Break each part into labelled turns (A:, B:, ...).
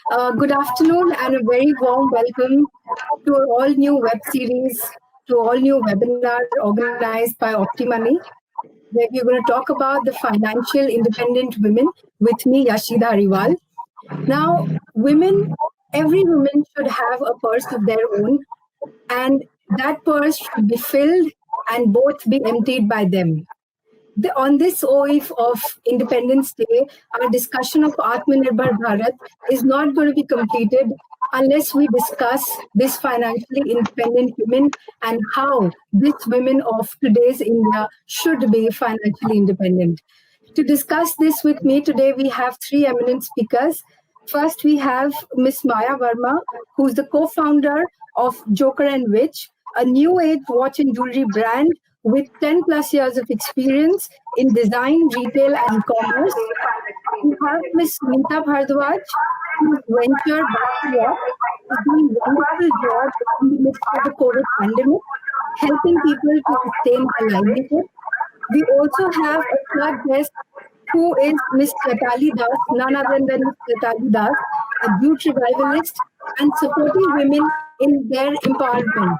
A: Good afternoon and a very warm welcome to all new web series, to all new webinar organized by OptiMoney, where we're going to talk about the financial independent women with me, Yashida Hariwal. Now, women, every woman should have a purse of their own, and that purse should be filled and both be emptied by them. On this eve of Independence Day, our discussion of Atmanirbhar Bharat is not going to be completed unless we discuss this financially independent women and how these women of today's India should be financially independent. To discuss this with me today, we have three eminent speakers. First, we have Miss Maya Verma, who's the co-founder of Joker and Witch, a new age watch and jewelry brand with 10 plus years of experience in design, retail, and e-commerce. We have Miss Sunita Bhardwaj, whose venture Back to Work is doing wonderful job in the midst of the COVID pandemic, helping people to sustain their livelihood. We also have a third guest who is Miss Chetali Das, none other than Miss Chetali Das, a youth revivalist and supporting women in their empowerment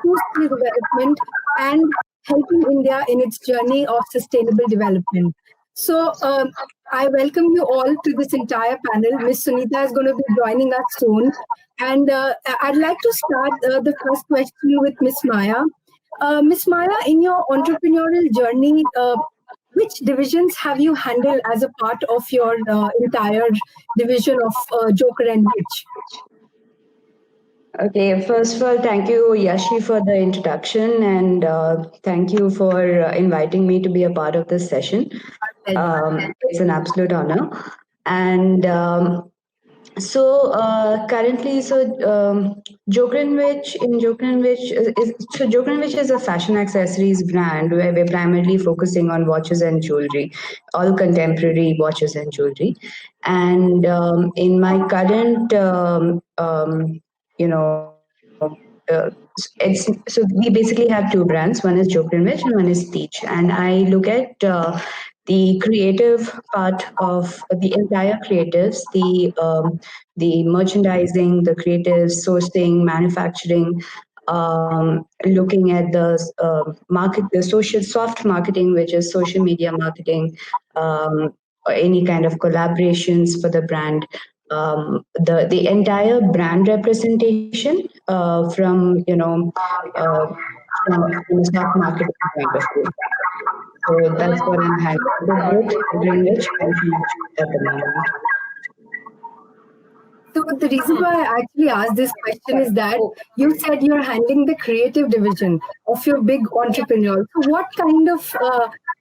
A: through skill development and helping India in its journey of sustainable development. So I welcome you all to this entire panel. Miss Sunita is going to be joining us soon. And I'd like to start the first question with Miss Maya. Miss Maya, in your entrepreneurial journey, which divisions have you handled as a part of your entire division of Joker and Witch?
B: Okay, first of all, thank you, Yashi, for the introduction, and thank you for inviting me to be a part of this session. It's an absolute honor. And currently, Joker and Witch Joker and Witch is a fashion accessories brand where we're primarily focusing on watches and jewelry, all contemporary watches and jewelry. And in my current, you know, we basically have two brands. One is Joker and Witch, and one is Teach. And I look at the creative part of the entire creatives, the merchandising, the creatives, sourcing, manufacturing, looking at the social soft marketing, which is social media marketing, or any kind of collaborations for the brand, the entire brand representation from a stock market point of view. So that's what I'm handling. Both Greenwich and Teach at the moment.
A: So the reason why I actually asked this question is that you said you're handling the creative division of your big entrepreneur. So what kind of,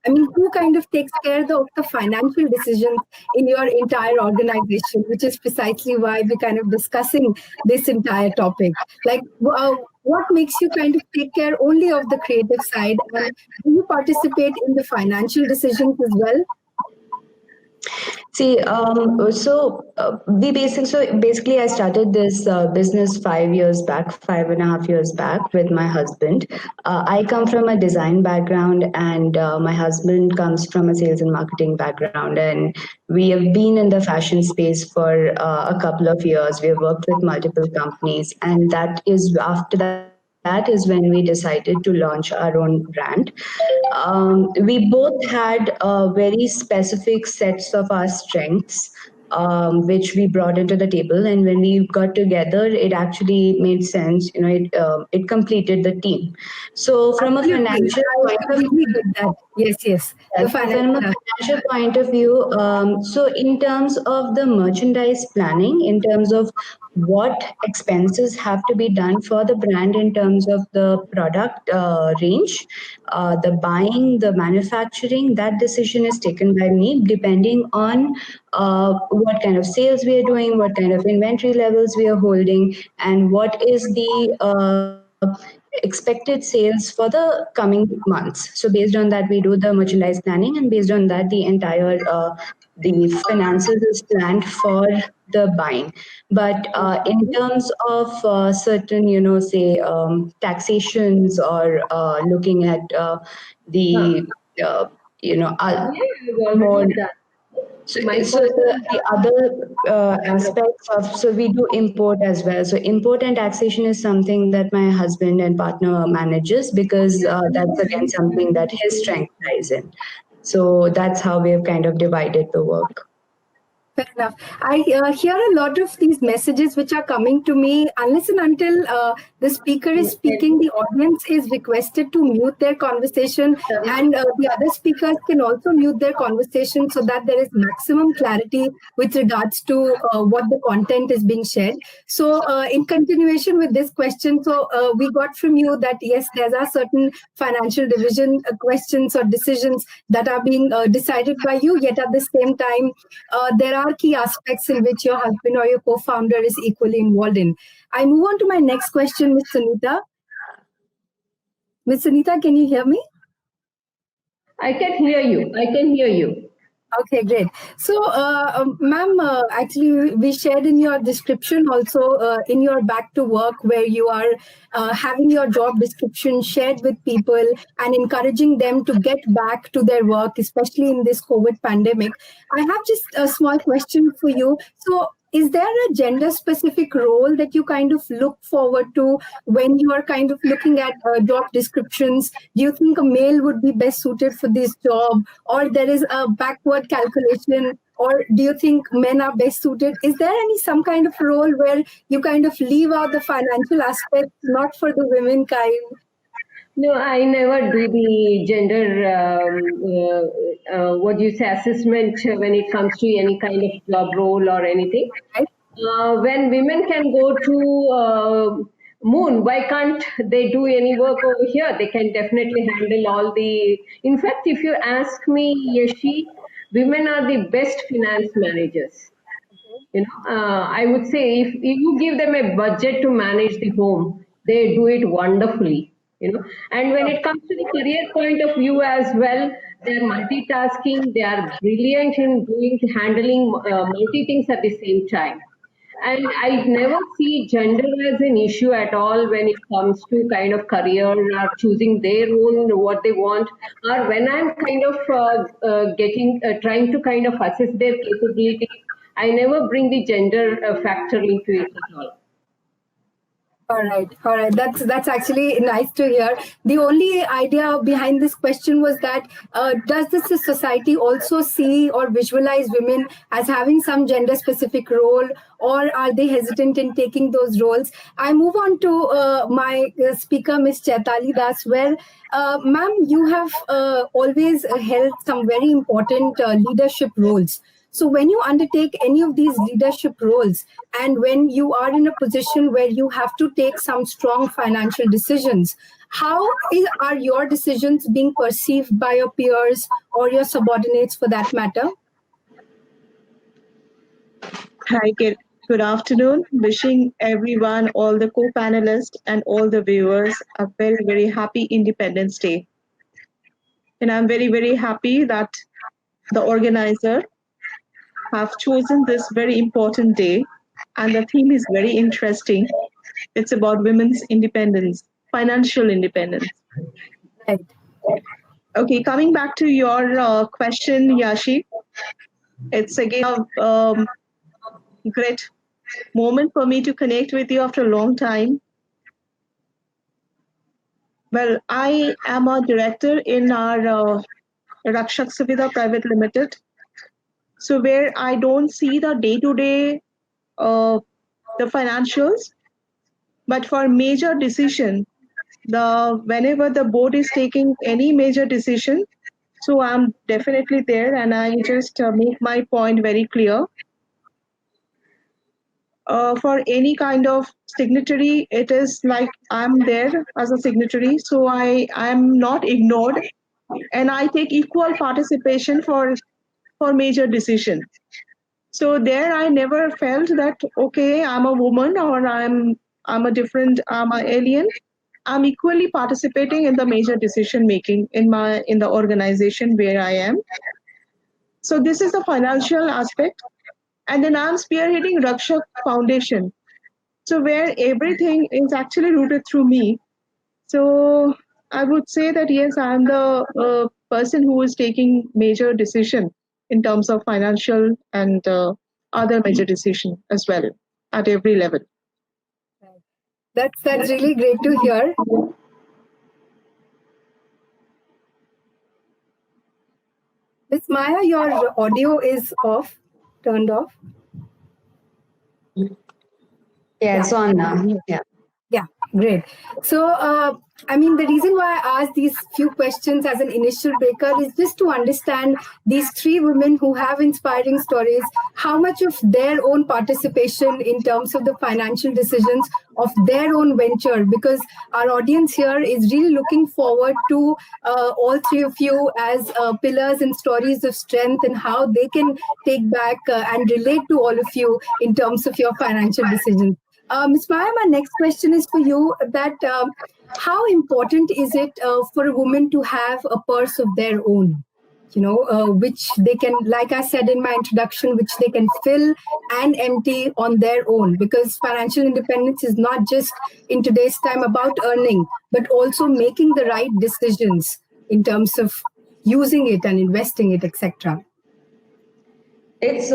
A: who kind of takes care of the financial decisions in your entire organization, which is precisely why we're kind of discussing this entire topic. Like, what makes you kind of take care only of the creative side? And do you participate in the financial decisions as well?
B: See, basically, I started this business 5 years back, 5.5 years back with my husband. I come from a design background, and my husband comes from a sales and marketing background. And we have been in the fashion space for a couple of years. We have worked with multiple companies, and that is when we decided to launch our own brand. We both had very specific sets of our strengths, which we brought into the table. And when we got together, it actually made sense. It completed the team. So from a financial point of view,
A: yes.
B: from a financial point of view, so in terms of the merchandise planning, in terms of what expenses have to be done for the brand in terms of the product range, the buying, the manufacturing, that decision is taken by me depending on what kind of sales we are doing, what kind of inventory levels we are holding, and what is the expected sales for the coming months. So based on that, we do the merchandise planning, and based on that, the entire the finances is planned for the buying. But in terms of certain, say taxations, or looking at the, more So the other aspects of, so we do import as well. So import and taxation is something that my husband and partner manages, because that's again something that his strength lies in. So that's how we have kind of divided the work.
A: Fair enough. I hear a lot of these messages which are coming to me. Unless and until the speaker is speaking, the audience is requested to mute their conversation, and the other speakers can also mute their conversation so that there is maximum clarity with regards to what the content is being shared. So, in continuation with this question, so we got from you that yes, there are certain financial division questions or decisions that are being decided by you, yet at the same time, there are key aspects in which your husband or your co-founder is equally involved in. I move on to my next question, Ms. Sunita. Ms. Sunita, can you hear me?
C: I can hear you. I can hear you.
A: Okay, great. So, ma'am, actually, we shared in your description also in your back to work, where you are having your job description shared with people and encouraging them to get back to their work, especially in this COVID pandemic. I have just a small question for you. So, is there a gender specific role that you kind of look forward to when you are kind of looking at job descriptions? Do you think a male would be best suited for this job, or there is a backward calculation, or do you think men are best suited? Is there any some kind of role where you kind of leave out the financial aspect, not for the women kind?
C: No, I never do the gender, what do you say, assessment when it comes to any kind of job role or anything.
A: Right?
C: When women can go to moon, why can't they do any work over here? They can definitely handle all the. In fact, if you ask me, Yashi, women are the best finance managers. I would say if you give them a budget to manage the home, they do it wonderfully. And when it comes to the career point of view as well, they are multitasking. They are brilliant in handling multi things at the same time. And I never see gender as an issue at all when it comes to kind of career or choosing their own what they want, or when I'm kind of trying to kind of assess their capabilities. I never bring the gender factor into it at all.
A: All right. That's actually nice to hear. The only idea behind this question was that does this society also see or visualize women as having some gender-specific role, or are they hesitant in taking those roles? I move on to my speaker, Ms. Chaitali Das, where, ma'am, you have always held some very important leadership roles. So when you undertake any of these leadership roles, and when you are in a position where you have to take some strong financial decisions, are your decisions being perceived by your peers or your subordinates for that matter?
D: Hi, good afternoon. Wishing everyone, all the co-panelists and all the viewers, a very, very happy Independence Day. And I'm very, very happy that the organizer have chosen this very important day, and the theme is very interesting. It's about women's independence, financial independence.
A: Right.
D: Okay, coming back to your question, Yashi, it's again a great moment for me to connect with you after a long time. Well, I am a director in our Rakshak Suvidha Private Limited. So where I don't see the day-to-day, the financials, but for major decision, whenever the board is taking any major decision, so I'm definitely there, and I just make my point very clear. For any kind of signatory, it is like I'm there as a signatory, so I'm not ignored, and I take equal participation for major decision. So there I never felt that, okay, I'm a woman or I'm an alien. I'm equally participating in the major decision making in the organization where I am. So this is the financial aspect. And then I'm spearheading Rakshak Foundation. So where everything is actually rooted through me. So I would say that yes, I'm the person who is taking major decision in terms of financial and other major decision as well at every level.
A: That's really great to hear. Miss Maya, your audio is off, turned off.
B: Yeah, it's on now. Yeah.
A: Yeah, great. So, I mean, the reason why I asked these few questions as an initial breaker is just to understand these three women who have inspiring stories, how much of their own participation in terms of the financial decisions of their own venture, because our audience here is really looking forward to all three of you as pillars and stories of strength and how they can take back and relate to all of you in terms of your financial decisions. Ms. Maya, my next question is for you that how important is it for a woman to have a purse of their own, which they can, like I said in my introduction, which they can fill and empty on their own, because financial independence is not just in today's time about earning, but also making the right decisions in terms of using it and investing it, etc.
B: It's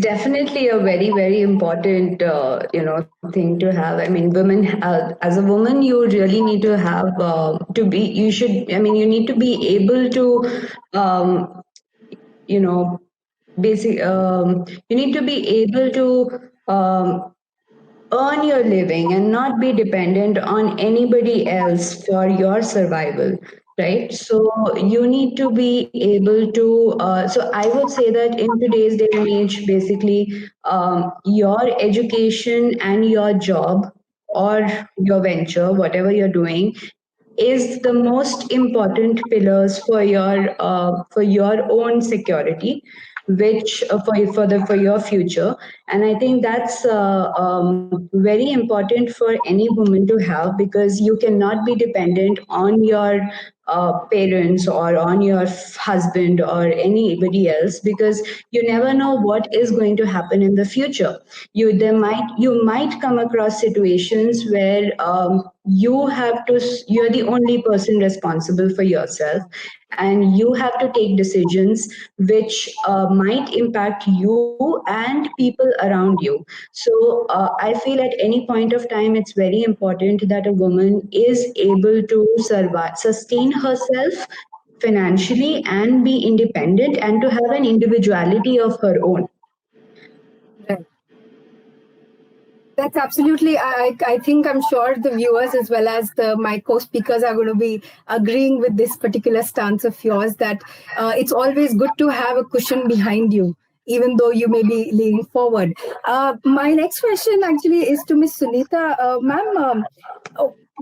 B: definitely a very, very important thing to have. I mean, women as a woman, you really need to have to be. You should. I mean, you need to be able to you know you need to be able to earn your living and not be dependent on anybody else for your survival, right? So you need to be able to so I would say that in today's day and age, basically, your education and your job or your venture, whatever you're doing, is the most important pillars for your own security, which for your future. And I think that's very important for any woman to have, because you cannot be dependent on your parents or on your husband or anybody else, because you never know what is going to happen in the future. You might come across situations where you're the only person responsible for yourself, and you have to take decisions which might impact you and people around you. So I feel at any point of time it's very important that a woman is able to sustain herself financially and be independent and to have an individuality of her own.
A: Right. That's absolutely, I think I'm sure the viewers as well as my co-speakers are going to be agreeing with this particular stance of yours, that it's always good to have a cushion behind you, even though you may be leaning forward. My next question actually is to Ms. Sunita. Ma'am,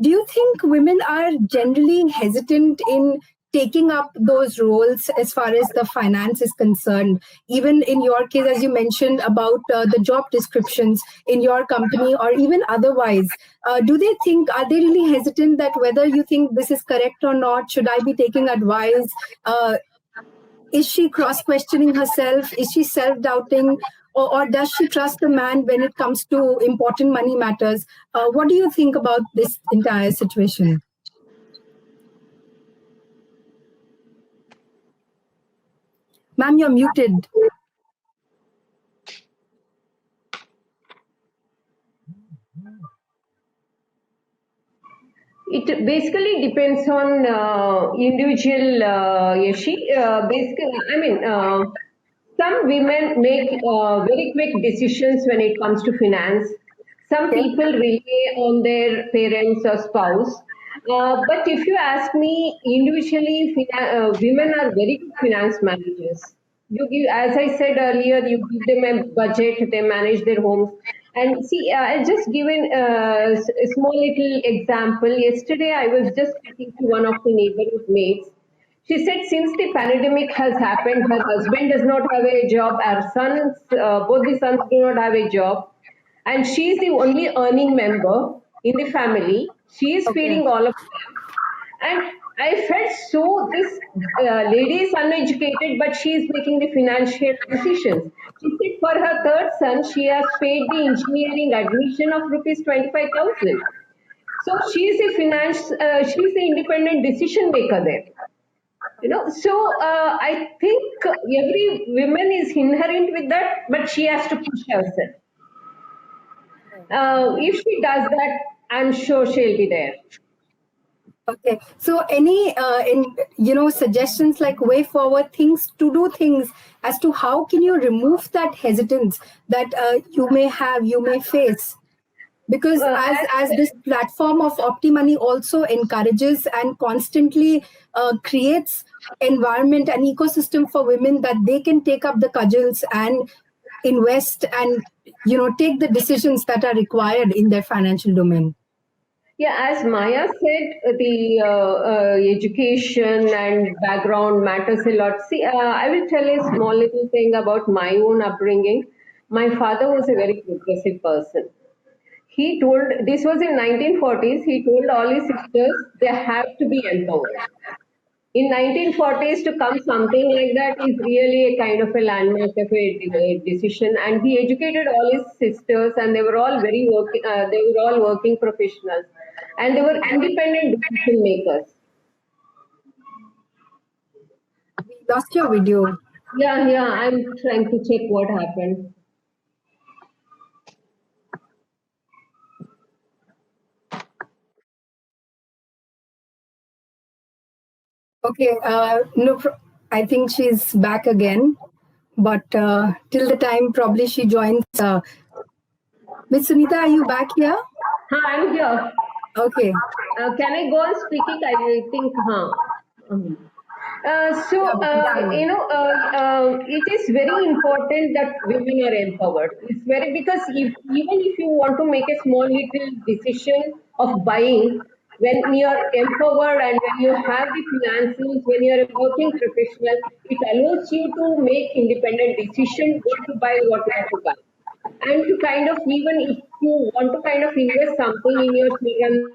A: do you think women are generally hesitant in taking up those roles as far as the finance is concerned? Even in your case, as you mentioned about the job descriptions in your company or even otherwise, do they think, are they really hesitant that whether you think this is correct or not, should I be taking advice? Is she cross-questioning herself? Is she self-doubting? Or does she trust the man when it comes to important money matters? What do you think about this entire situation? Ma'am, you're muted.
C: It basically depends on individual, Yashi. Basically, I mean, some women make very quick decisions when it comes to finance. Some
A: Okay.
C: people rely on their parents or spouse. But if you ask me, individually, women are very good finance managers. You give, as I said earlier, you give them a budget, they manage their homes. And see, I'll just give a small little example. Yesterday, I was just speaking to one of the neighborhood mates. She said since the pandemic has happened, her husband does not have a job, her sons, both the sons do not have a job, and she is the only earning member in the family. She is
A: Okay.
C: feeding all of them. And I felt so, this lady is uneducated, but she is making the financial decisions. She said for her third son, she has paid the engineering admission of rupees 25,000. So she is the independent decision maker there. So I think every woman is inherent with that, but she has to push herself. If she does that, I'm sure she'll be there.
A: Okay. So any suggestions like way forward things to do things as to how can you remove that hesitance that you may face, because as this platform of OptiMoney also encourages and constantly creates environment and ecosystem for women that they can take up the cudgels and invest and take the decisions that are required in their financial domain.
C: Yeah, as Maya said, the education and background matters a lot. See, I will tell a small little thing about my own upbringing. My father was a very progressive person. He told, this was in 1940s, he told all his sisters they have to be empowered. In 1940s to come something like that is really a kind of a landmark of a decision, and he educated all his sisters and they were all they were all working professionals and they were independent decision makers.
A: We lost your video.
C: Yeah, I'm trying to check what happened.
A: Okay, I think she's back again, but till the time probably she joins. Miss Sunita, are you back here?
C: I'm here.
A: Okay.
C: Can I go on speaking? I think, it is very important that women are empowered. It's very because even if you want to make a small little decision of buying, when you are empowered and when you have the finances, when you are a working professional, it allows you to make independent decision what to buy, what not to buy. And to kind of, even if you want to kind of invest something in your children's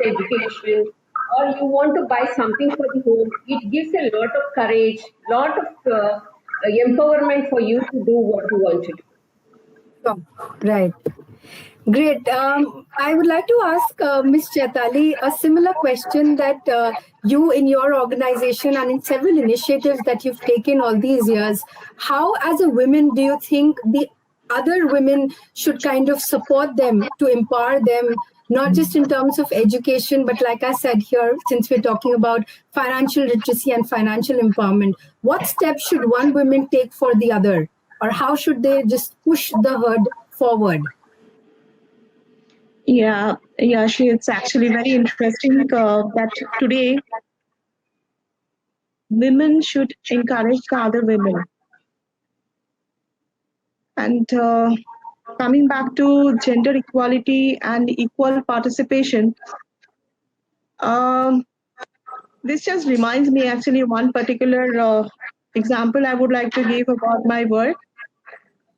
C: education, or you want to buy something for the home, it gives a lot of courage, lot of empowerment for you to do what you want to do.
A: Oh, right. Great. I would like to ask Ms. Chaitali a similar question that you in your organization and in several initiatives that you've taken all these years, how as a woman do you think the other women should kind of support them to empower them, not just in terms of education, but like I said here, since we're talking about financial literacy and financial empowerment, what steps should one woman take for the other? Or how should they just push the herd forward?
D: Yeah, it's actually very interesting that today women should encourage the other women. And coming back to gender equality and equal participation, um, this just reminds me actually one particular example I would like to give about my work.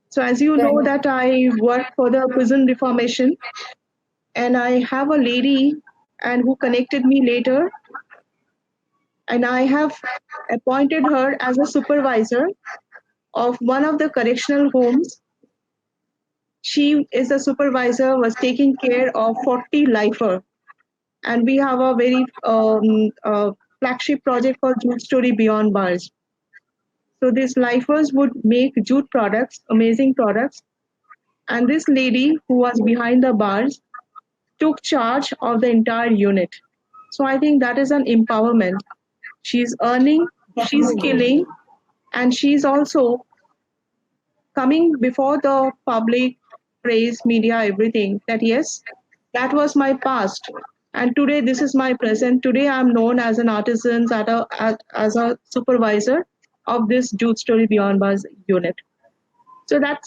D: So as you know that I work for the prison reformation, and I have a lady and who connected me later, and I have appointed her as a supervisor of one of the correctional homes. She is a supervisor, was taking care of 40 lifer, and we have a very flagship project called Jute Story Beyond Bars. So these lifers would make jute products, amazing products, and this lady who was behind the bars took charge of the entire unit. So I think that is an empowerment. She's earning, she's skilling, and she's also coming before the public, praise, media, everything, that yes, that was my past. And today, this is my present. Today, I'm known as an artisan, as a supervisor of this Jute Story Beyond Bars unit. So that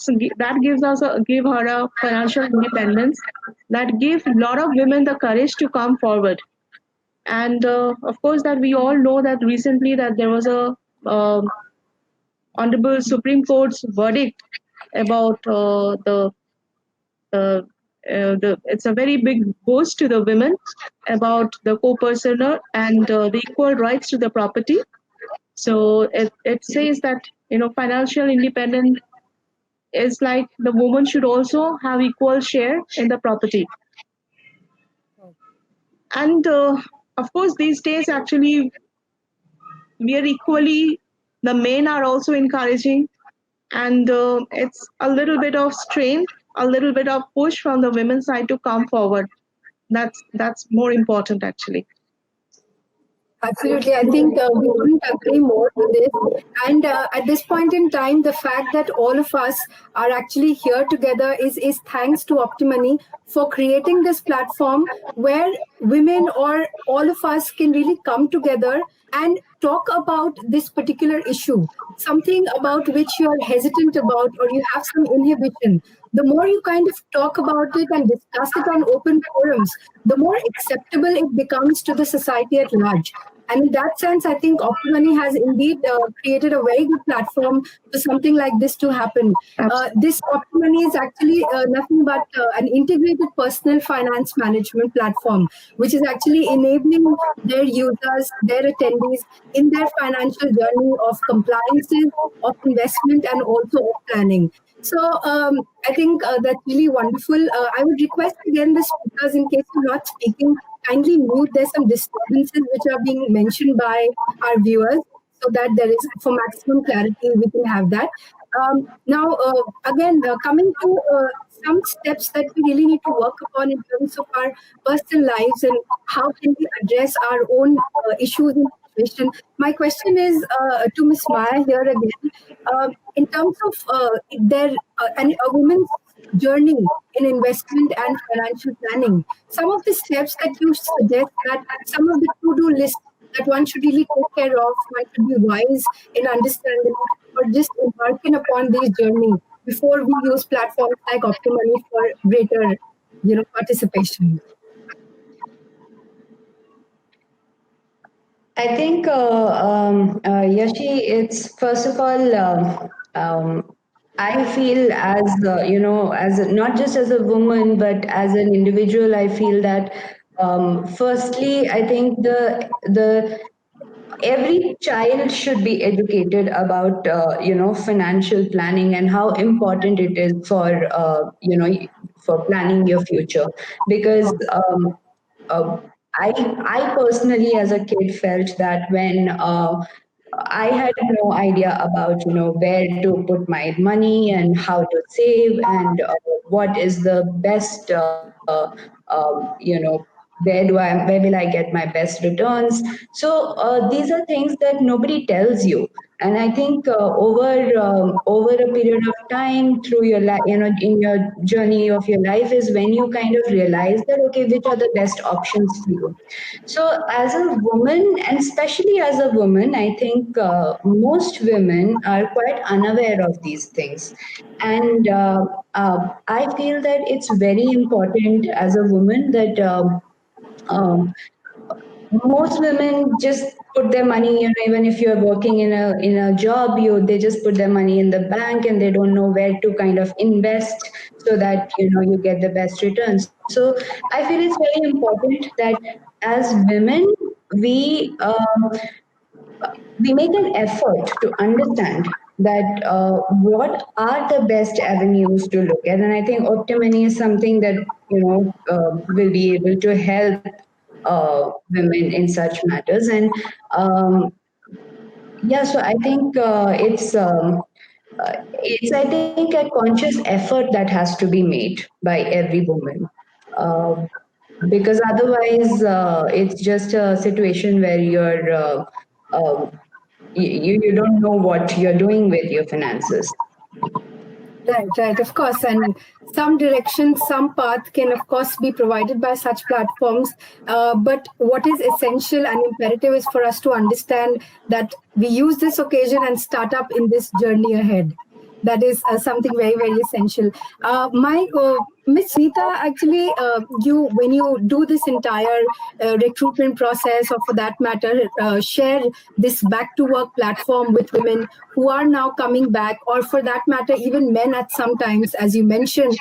D: gives give her a financial independence. That gives a lot of women the courage to come forward. And of course, that we all know that recently that there was a Honorable Supreme Court's verdict about uh, it's a very big boost to the women about the co-personer and the equal rights to the property. So it says that financial independence is like the woman should also have equal share in the property. And of course, these days actually we are equally, the men are also encouraging, and it's a little bit of strain, a little bit of push from the women's side to come forward. That's more important actually.
A: Absolutely. I think we couldn't agree more to this. And at this point in time, the fact that all of us are actually here together is thanks to Optimony for creating this platform where women or all of us can really come together and talk about this particular issue, something about which you're hesitant about or you have some inhibition. The more you kind of talk about it and discuss it on open forums, the more acceptable it becomes to the society at large. And in that sense, I think Optimony has indeed created a very good platform for something like this to happen. This Optimony is actually nothing but an integrated personal finance management platform, which is actually enabling their users, their attendees in their financial journey of compliances, of investment, and also of planning. So I think that's really wonderful. I would request again the speakers, in case you're not speaking, kindly mute. There's some disturbances which are being mentioned by our viewers, so that there is, for maximum clarity, we can have that. Now, again, coming to some steps that we really need to work upon in terms of our personal lives and how can we address our own issues and situation. My question is to Ms. Maya here again. In terms of a woman's journey in investment and financial planning, some of the steps that you suggest, that some of the to-do lists that one should really take care of, one should be wise in understanding or just embarking upon this journey before we use platforms like Optimony for greater, participation.
B: I think, Yashi, it's first of all, I feel as not just as a woman but as an individual, I feel that firstly, I think the every child should be educated about financial planning and how important it is for planning your future, because I personally, as a kid, felt that when I had no idea about where to put my money and how to save and what is the best where will I get my best returns. So these are things that nobody tells you, and I think over a period of time through your in your journey of your life is when you kind of realize that, okay, which are the best options for you. So as a woman, and especially as a woman, I think most women are quite unaware of these things, and I feel that it's very important as a woman that most women just put their money, even if you're working in a job, they just put their money in the bank and they don't know where to kind of invest so that you get the best returns. So I feel it's very important that as women we make an effort to understand that what are the best avenues to look at, and I think Optimony is something that will be able to help women in such matters. And so I think it's I think a conscious effort that has to be made by every woman. Because otherwise it's just a situation where you don't know what you're doing with your finances.
A: Right, of course. And some direction, some path can, of course, be provided by such platforms. But what is essential and imperative is for us to understand that we use this occasion and start up in this journey ahead. That is something very, very essential. Ms. Sunita, actually, when you do this entire recruitment process, or for that matter, share this back to work platform with women who are now coming back, or for that matter, even men at some times, as you mentioned.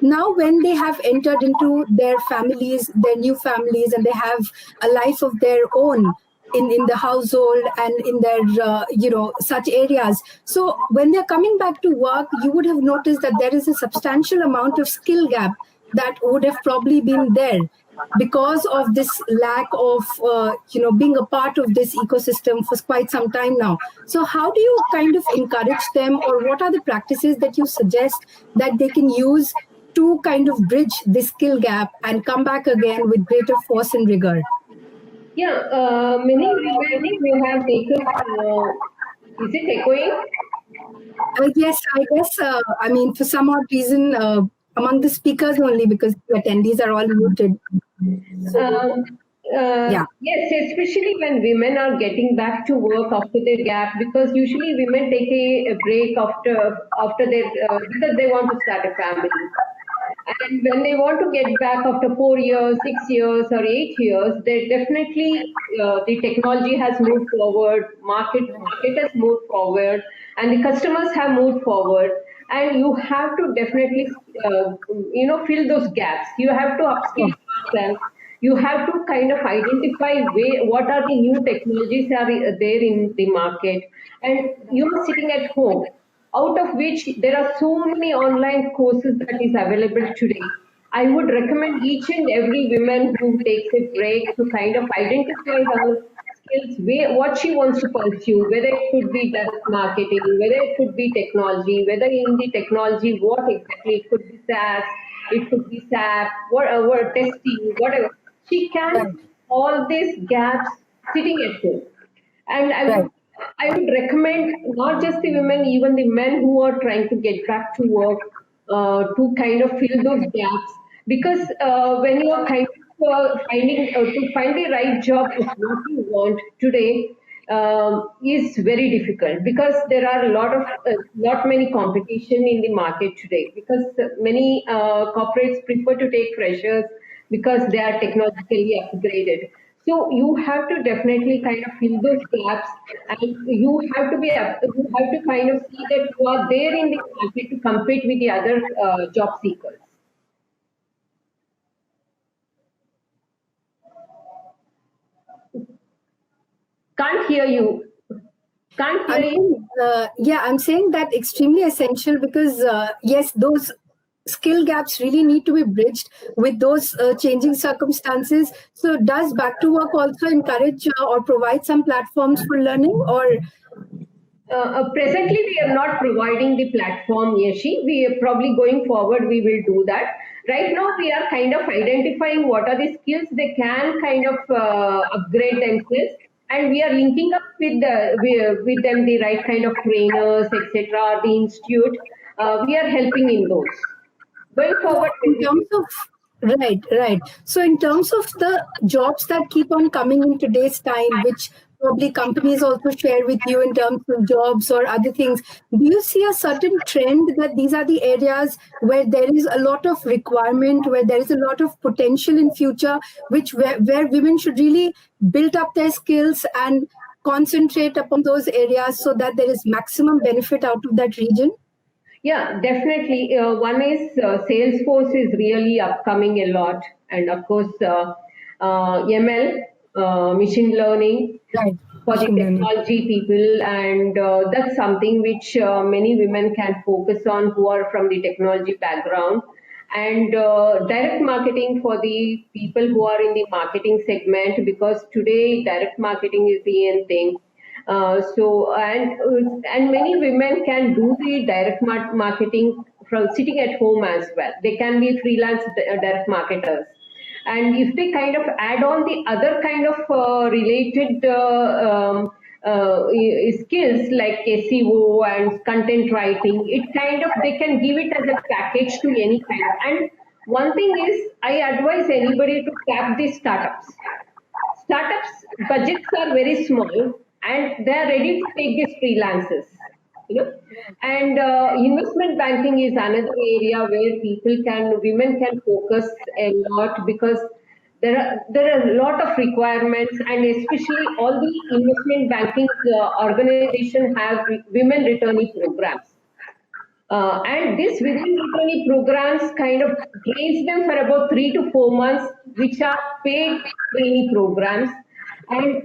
A: Now, when they have entered into their families, their new families, and they have a life of their own, in the household and in their such areas, so when they're coming back to work, you would have noticed that there is a substantial amount of skill gap that would have probably been there because of this lack of being a part of this ecosystem for quite some time now. So how do you kind of encourage them, or what are the practices that you suggest that they can use to kind of bridge this skill gap and come back again with greater force and rigor?
C: Yeah, many women who have taken, is it echoing?
A: Yes, I guess, I mean, for some odd reason, among the speakers only, because the attendees are all muted.
C: Um,
A: Yeah.
C: yes, especially when women are getting back to work after their gap, because usually women take a break after their because they want to start a family. And when they want to get back after 4 years, 6 years, or 8 years, they definitely the technology has moved forward, market has moved forward, and the customers have moved forward. And you have to definitely, fill those gaps. You have to upskill yourself. You have to kind of identify what are the new technologies are there in the market, and you're sitting at home, out of which there are so many online courses that is available today. I would recommend each and every woman who takes a break to kind of identify her skills, what she wants to pursue, whether it could be direct marketing, whether it could be technology, whether in the technology, what exactly, it could be SaaS, it could be SAP, whatever, testing, whatever. She can
A: Right.
C: all these gaps sitting at home. And
A: Right.
C: I would recommend not just the women, even the men who are trying to get back to work to kind of fill those gaps. Because when you are kind of to find the right job of what you want today is very difficult, because there are lot many competition in the market today, because many corporates prefer to take freshers because they are technologically upgraded. So you have to definitely kind of fill those gaps, and you have to kind of see that you are there in the market to compete with the other job seekers. Can't hear you. Can't hear you.
A: I'm saying that extremely essential because, yes, those skill gaps really need to be bridged with those changing circumstances. So, does Back to Work also encourage or provide some platforms for learning, or
C: Presently, we are not providing the platform, Yashi. We are probably going forward, we will do that. Right now, we are kind of identifying what are the skills they can kind of upgrade themselves, and we are linking up with them the right kind of trainers, etc. The institute. We are helping in those. Going
A: so
C: forward,
A: in terms of right. So, in terms of the jobs that keep on coming in today's time, which probably companies also share with you in terms of jobs or other things, do you see a certain trend that these are the areas where there is a lot of requirement, where there is a lot of potential in future, where women should really build up their skills and concentrate upon those areas so that there is maximum benefit out of that region?
C: yeah, definitely. One is Salesforce is really upcoming a lot, and of course, ML, machine learning
A: Right.
C: for the
A: Machine learning.
C: technology people, and that's something which many women can focus on who are from the technology background. And direct marketing for the people who are in the marketing segment, because today direct marketing is the end thing. And many women can do the direct marketing from sitting at home as well. They can be freelance direct marketers, and if they kind of add on the other kind of related skills like SEO and content writing, it kind of they can give it as a package to any kind of. And one thing is, I advise anybody to tap these startups. Startups budgets are very small, and they are ready to take these freelancers. You know, and investment banking is another area where women can focus a lot, because there are a lot of requirements, and especially all the investment banking organization have women returnee programs. And this within returnee programs kind of trains them for about 3 to 4 months, which are paid trainee programs. And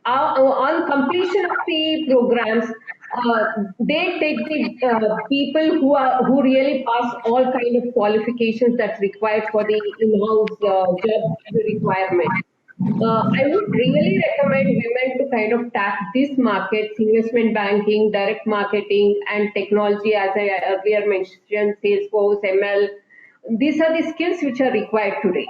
C: on completion of the programs, they take the people who really pass all kind of qualifications that's required for the in-house job requirement. I would really recommend women to kind of tap these markets, investment banking, direct marketing, and technology, as I earlier mentioned, Salesforce, ML. These are the skills which are required today.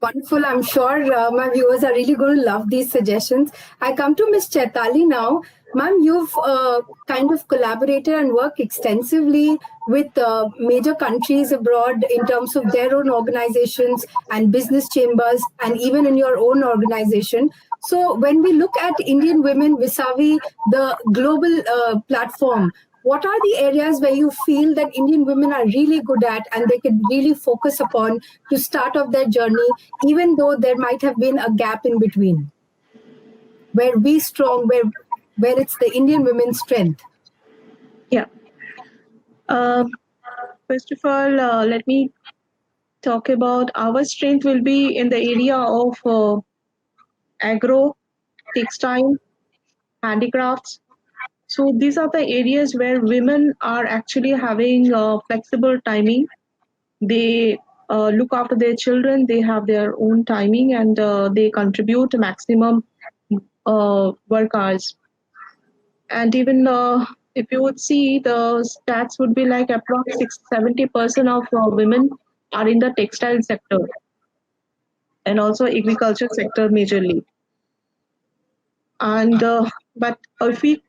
A: Wonderful. I'm sure my viewers are really going to love these suggestions. I come to Ms. Chaitali now. Ma'am, you've kind of collaborated and worked extensively with major countries abroad in terms of their own organizations and business chambers, and even in your own organization. So when we look at Indian women vis-a-vis the global platform, what are the areas where you feel that Indian women are really good at and they can really focus upon to start off their journey, even though there might have been a gap in between? Where we strong, where it's the Indian women's strength?
D: Yeah. First of all, let me talk about our strength will be in the area of agro, textile, handicrafts. So these are the areas where women are actually having flexible timing. They look after their children, they have their own timing, and they contribute maximum work hours. And even if you would see, the stats would be like approximately 70% of women are in the textile sector and also agriculture sector majorly. And but if we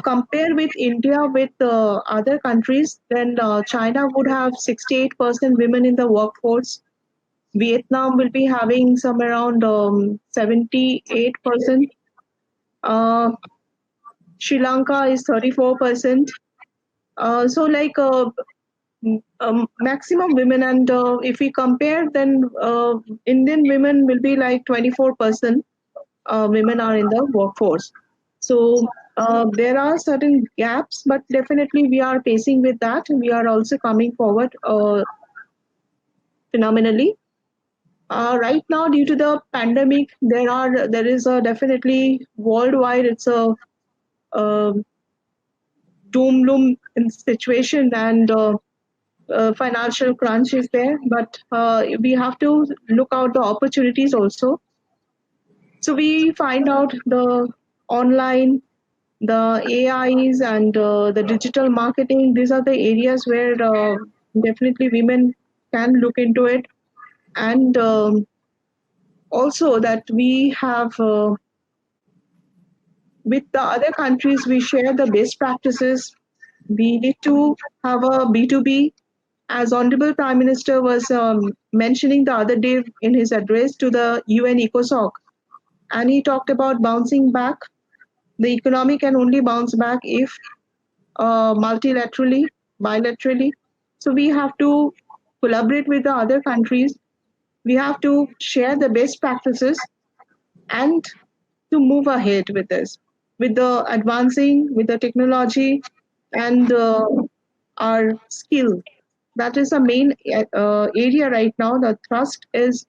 D: compare with India with other countries, then China would have 68% women in the workforce. Vietnam will be having some around 78%. Sri Lanka is 34%. So like maximum women, and if we compare, then Indian women will be like 24%. Women are in the workforce. So there are certain gaps, but definitely we are facing with that. We are also coming forward phenomenally. Right now, due to the pandemic, there is a definitely worldwide. It's a doom loom situation, and financial crunch is there. But we have to look out the opportunities also. So we find out the online, the AIs, and the digital marketing. These are the areas where definitely women can look into it, and also that we have with the other countries, we share the best practices. We need to have a B2B, as Honorable Prime Minister was mentioning the other day in his address to the UN ECOSOC, and he talked about bouncing back. The economy can only bounce back if multilaterally, bilaterally. So we have to collaborate with the other countries. We have to share the best practices and to move ahead with this, with the advancing, with the technology and our skill. That is the main area right now. The thrust is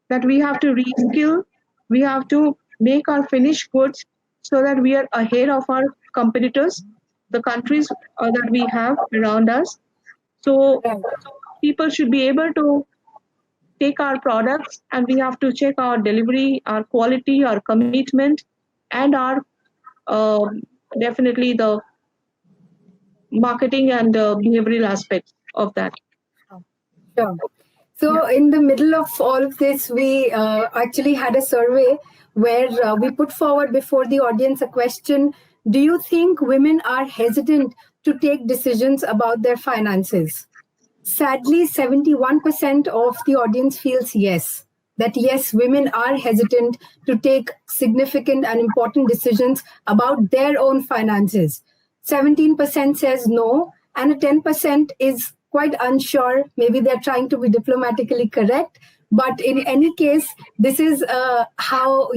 D: that we have to reskill, we have to make our finished goods so that we are ahead of our competitors, the countries that we have around us. So people should be able to take our products, and we have to check our delivery, our quality, our commitment, and our uh, definitely the marketing and behavioral aspects of that.
A: Sure. So in the middle of all of this, we actually had a survey where we put forward before the audience a question: do you think women are hesitant to take decisions about their finances? Sadly, 71% of the audience feels yes, that yes, women are hesitant to take significant and important decisions about their own finances. 17% says no, and a 10% is quite unsure. Maybe they're trying to be diplomatically correct. But in any case, this is how,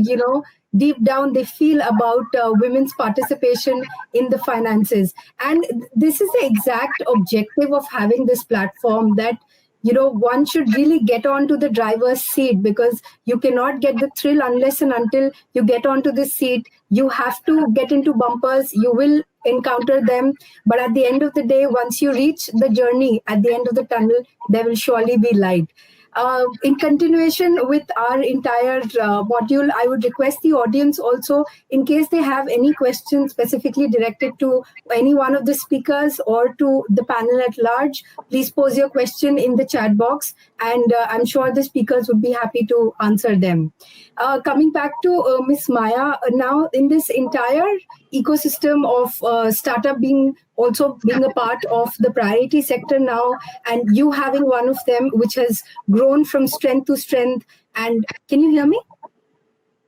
A: deep down they feel about women's participation in the finances. And this is the exact objective of having this platform, that one should really get onto the driver's seat, because you cannot get the thrill unless and until you get onto the seat. You have to get into bumpers, you will encounter them, but at the end of the day, once you reach the journey, at the end of the tunnel, there will surely be light. In continuation with our entire module, I would request the audience also, in case they have any questions specifically directed to any one of the speakers or to the panel at large, please pose your question in the chat box, and I'm sure the speakers would be happy to answer them. Coming back to Ms. Maya, now in this entire ecosystem of startup being a part of the priority sector now, and you having one of them which has grown from strength to strength. And can you hear me?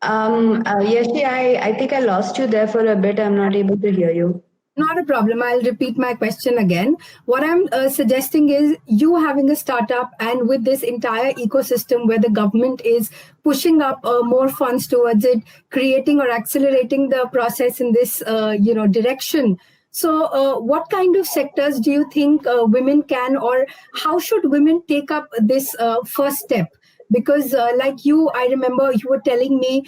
B: Yeshi, I think I lost you there for a bit. I'm not able to hear you.
A: Not a problem. I'll repeat my question again. What I'm suggesting is you having a startup, and with this entire ecosystem where the government is pushing up more funds towards it, creating or accelerating the process in this direction. So what kind of sectors do you think women can, or how should women take up this first step? Because like you, I remember you were telling me,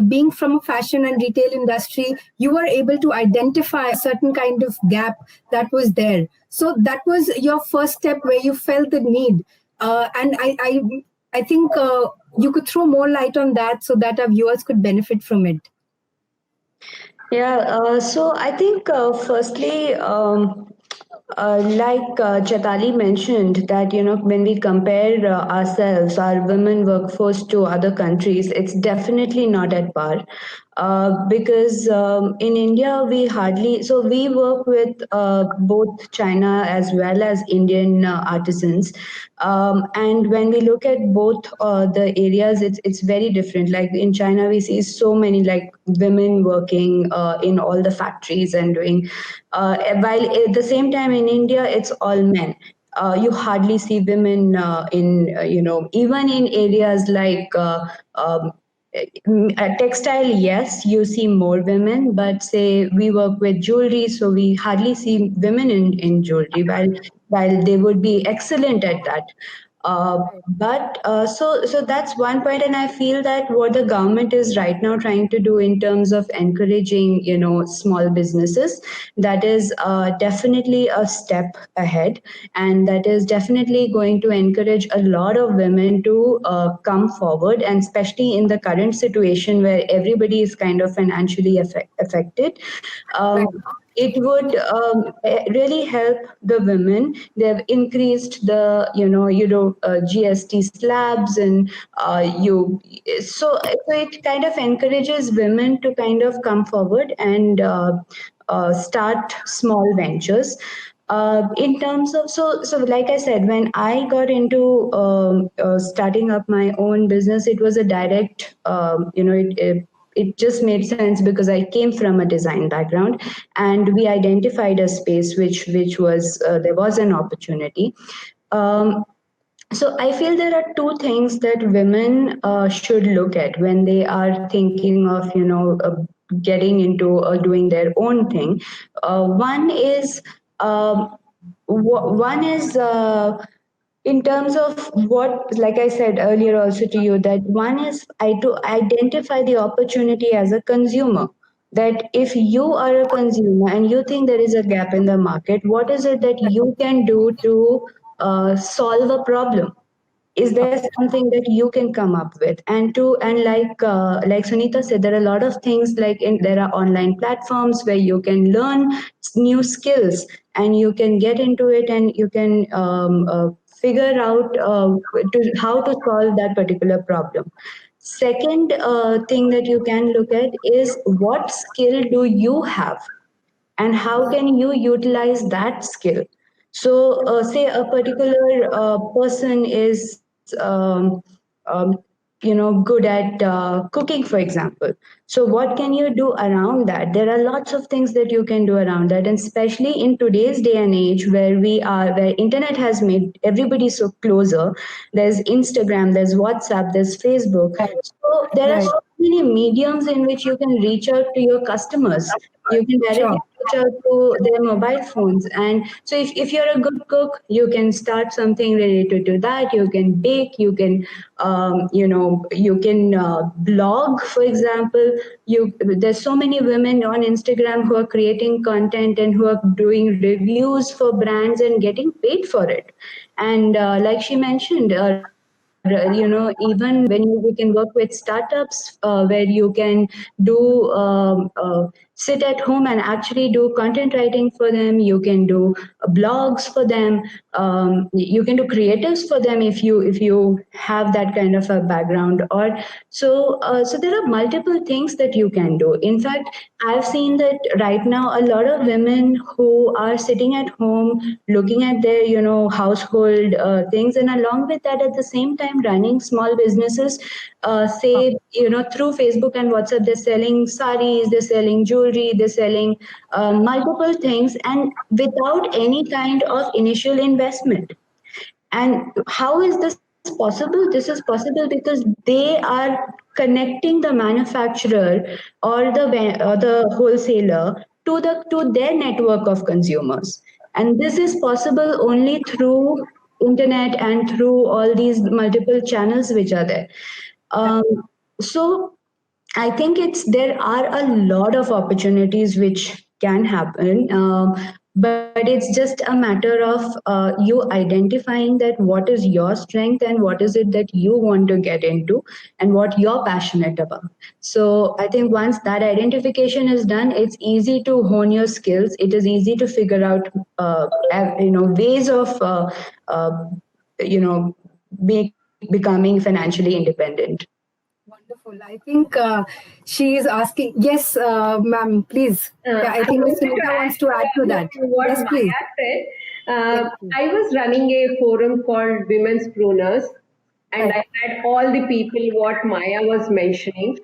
A: being from a fashion and retail industry, you were able to identify a certain kind of gap that was there. So that was your first step where you felt the need. And I think you could throw more light on that so that our viewers could benefit from it.
B: Yeah, so I think firstly, like Chetali mentioned, that when we compare ourselves, our women workforce to other countries, it's definitely not at par. Because in India we work with both China as well as Indian artisans, and when we look at both the areas, it's very different. Like in China, we see so many like women working in all the factories and doing, while at the same time in India it's all men. You hardly see women even in areas like textile. Yes, you see more women, but say we work with jewelry, so we hardly see women in jewelry, while they would be excellent at that. So that's one point, and I feel that what the government is right now trying to do in terms of encouraging, small businesses, that is definitely a step ahead, and that is definitely going to encourage a lot of women to come forward, and especially in the current situation where everybody is kind of financially affected. It would really help the women. They've increased the GST slabs, and so it kind of encourages women to kind of come forward and start small ventures. In terms of so like I said, when I got into starting up my own business, it was a direct it just made sense because I came from a design background, and we identified a space which was there was an opportunity. So I feel there are two things that women should look at when they are thinking of getting into doing their own thing. One is in terms of what, like I said earlier also to you, that one is to identify the opportunity as a consumer. That if you are a consumer and you think there is a gap in the market, what is it that you can do to solve a problem? Is there something that you can come up with? And like Sunita said, there are a lot of things there are online platforms where you can learn new skills, and you can get into it, and you can figure out how to solve that particular problem. Second thing that you can look at is what skill do you have, and how can you utilize that skill. So say a particular person is good at cooking, for example. So what can you do around that? There are lots of things that you can do around that, and especially in today's day and age where internet has made everybody so closer. There's Instagram, there's WhatsApp, there's Facebook. So there are so many mediums in which you can reach out to your customers. You can directly reach out to their mobile phones. And so if you're a good cook, you can start something related to that. You can bake, you can, you can blog, for example. There's so many women on Instagram who are creating content and who are doing reviews for brands and getting paid for it. And like she mentioned, even when we can work with startups where you can do sit at home and actually do content writing for them. You can do blogs for them. You can do creatives for them if you have that kind of a background. Or so there are multiple things that you can do. In fact, I've seen that right now a lot of women who are sitting at home looking at their household things, and along with that, at the same time, running small businesses. Say through Facebook and WhatsApp, they're selling saris, they're selling jewelry, they're selling multiple things, and without any kind of initial investment. And how is this possible? This is possible because they are connecting the manufacturer or the wholesaler to their network of consumers. And this is possible only through internet and through all these multiple channels which are there. Um, so I think there are a lot of opportunities which can happen, but it's just a matter of you identifying that what is your strength and what is it that you want to get into and what you're passionate about. So I think once that identification is done, it's easy to hone your skills. It is easy to figure out ways of uh, you know becoming financially independent.
A: Wonderful. I think she is asking. Yes, ma'am, please. Yeah, I think Ms. Sunita wants to add to that.
C: What
A: Yes, please.
C: Maya said.
A: Yes, please.
C: I was running a forum called Women's Pruners, and I had all the people what Maya was mentioning.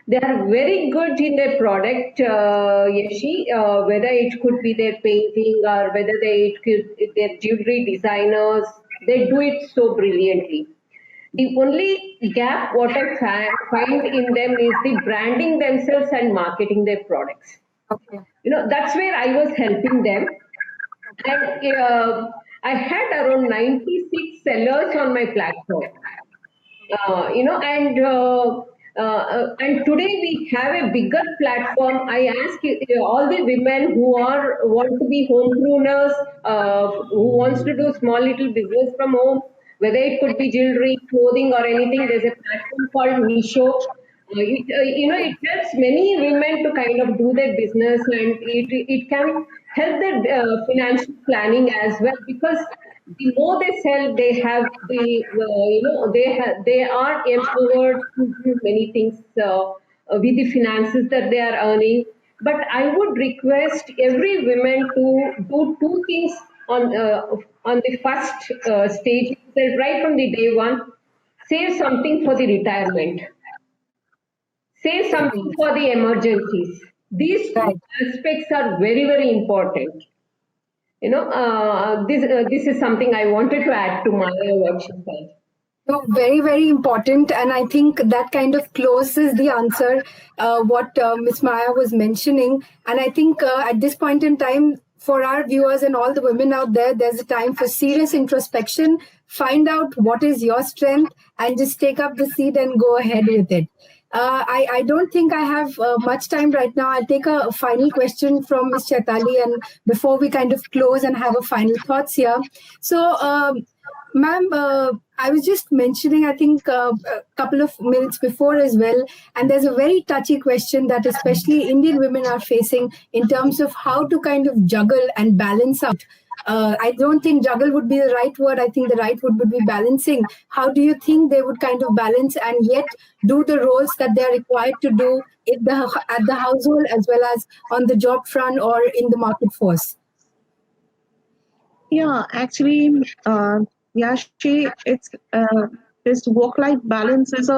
C: They are very good in their product, Yeshi, whether it could be their painting or whether it could their jewelry designers. They do it so brilliantly. The only gap what I find in them is the branding themselves and marketing their products.
A: Okay.
C: That's where I was helping them. And I had around 96 sellers on my platform. And today we have a bigger platform. I ask all the women who want to be homepreneurs, who wants to do small little business from home, whether it could be jewelry, clothing, or anything. There's a platform called Misho. It helps many women to kind of do their business, and it can help their financial planning as well, because the more they sell, they have they are empowered to do many things with the finances that they are earning. But I would request every woman to do two things on the first stage, right from the day one. Save something for the retirement. Save something for the emergencies. These two
A: Right.
C: aspects are very, very important. This is something I wanted to add to my what she said.
A: So very, very important. And I think that kind of closes the answer, what Ms. Maya was mentioning. And I think at this point in time, for our viewers and all the women out there, there's a time for serious introspection. Find out what is your strength and just take up the seat and go ahead with it. I don't think I have much time right now. I'll take a final question from Ms. Chaitali, and before we kind of close and have a final thoughts here. So, ma'am, I was just mentioning, I think a couple of minutes before as well, and there's a very touchy question that especially Indian women are facing in terms of how to kind of juggle and balance out. I don't think juggle would be the right word. I think the right word would be balancing. How do you think they would kind of balance and yet do the roles that they're required to do at the household as well as on the job front or in the market force?
D: Yeah, actually, it's this work-life balance is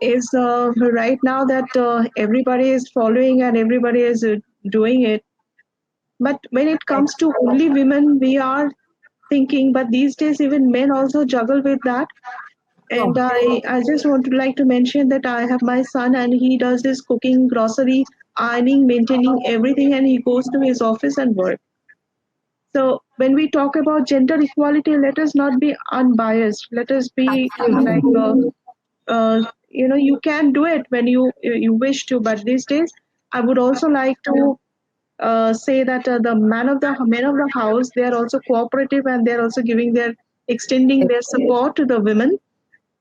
D: right now that everybody is following and everybody is doing it. But when it comes to only women, we are thinking, but these days even men also juggle with that. And I just want to like to mention that I have my son and he does his cooking, grocery, ironing, maintaining everything, and he goes to his office and work. So when we talk about gender equality, let us not be unbiased. Let us be like, you can do it when you wish to. But these days, I would also like to say that the men of the house, they are also cooperative and they are also extending their support to the women.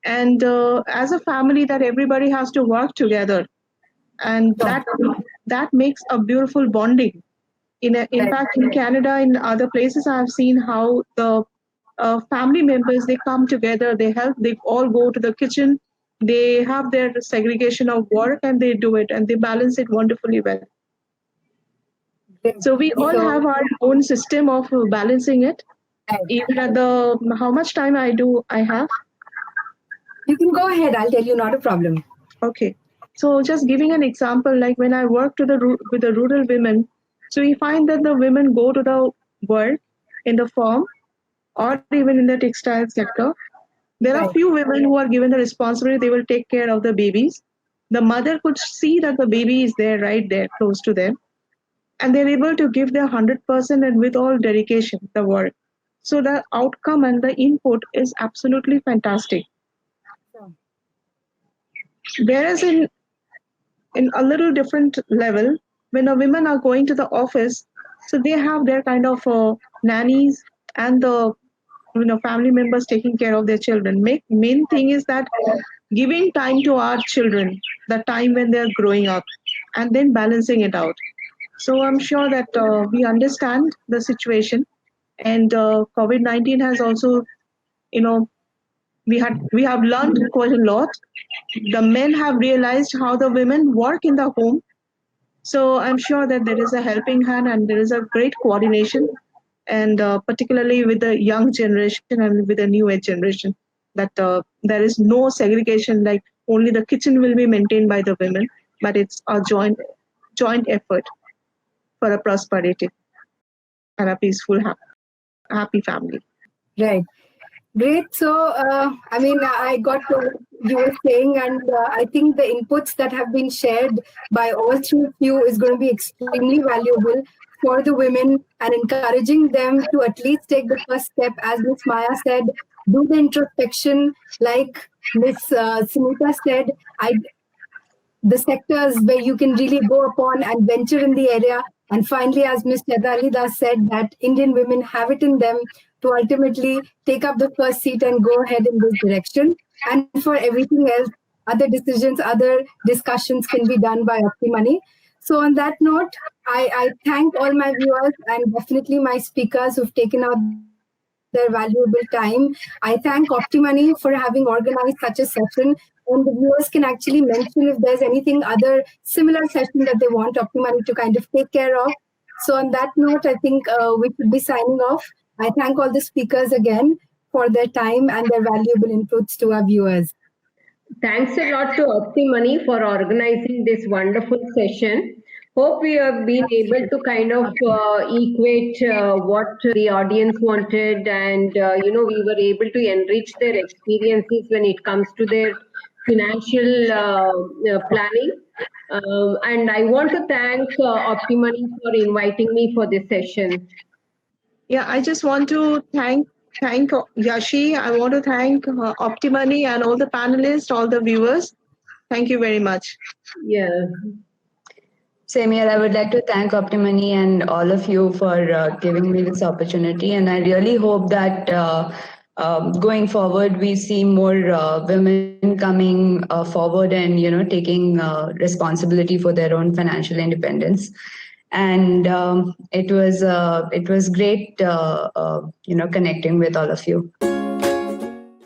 D: And as a family, that everybody has to work together, and that makes a beautiful bonding. In fact, in Canada, in other places, I have seen how the family members, they come together, they help, they all go to the kitchen, they have their segregation of work, and they do it, and they balance it wonderfully well. So we all have our own system of balancing it. Even at how much time I have?
A: You can go ahead. I'll tell you, not a problem.
D: Okay. So just giving an example, like when I work with the rural women, so we find that the women go to the work in the farm or even in the textile sector. There are few women who are given the responsibility, they will take care of the babies. The mother could see that the baby is there, right there, close to them. And they're able to give their 100% and with all dedication, the work. So the outcome and the input is absolutely fantastic. Whereas in a little different level, when the women are going to the office, so they have their kind of nannies and the family members taking care of their children. Main thing is that giving time to our children, the time when they're growing up, and then balancing it out. So I'm sure that we understand the situation, and COVID-19 has also, we have learned quite a lot. The men have realized how the women work in the home. So I'm sure that there is a helping hand and there is a great coordination, and particularly with the young generation and with the new age generation, that there is no segregation, like only the kitchen will be maintained by the women, but it's a joint effort for a prosperity and a peaceful, happy family.
A: Right. Great. So, I got what you were saying, and I think the inputs that have been shared by all three of you is going to be extremely valuable for the women, and encouraging them to at least take the first step. As Ms. Maya said, do the introspection. Like Ms. Sunita said, the sectors where you can really go upon and venture in the area. And finally, as Ms. Chedali Das said, that Indian women have it in them to ultimately take up the first seat and go ahead in this direction. And for everything else, other decisions, other discussions can be done by OptiMoney. So on that note, I thank all my viewers and definitely my speakers who've taken out their valuable time. I thank OptiMoney for having organized such a session. And the viewers can actually mention if there's anything other similar session that they want OptiMoney to kind of take care of. So on that note, I think we should be signing off. I thank all the speakers again for their time and their valuable inputs to our viewers.
C: Thanks a lot to OptiMoney for organizing this wonderful session. Hope we have been able to kind of equate what the audience wanted, and we were able to enrich their experiences when it comes to their financial planning. And I want to thank OptiMoney for inviting me for this session.
D: Yeah, I just want to thank Yashi. I want to thank OptiMoney and all the panelists, all the viewers. Thank you very much.
C: Yeah.
B: Same here. I would like to thank OptiMoney and all of you for giving me this opportunity. And I really hope that going forward, we see more women coming forward and, taking responsibility for their own financial independence. And it was great, connecting with all of you.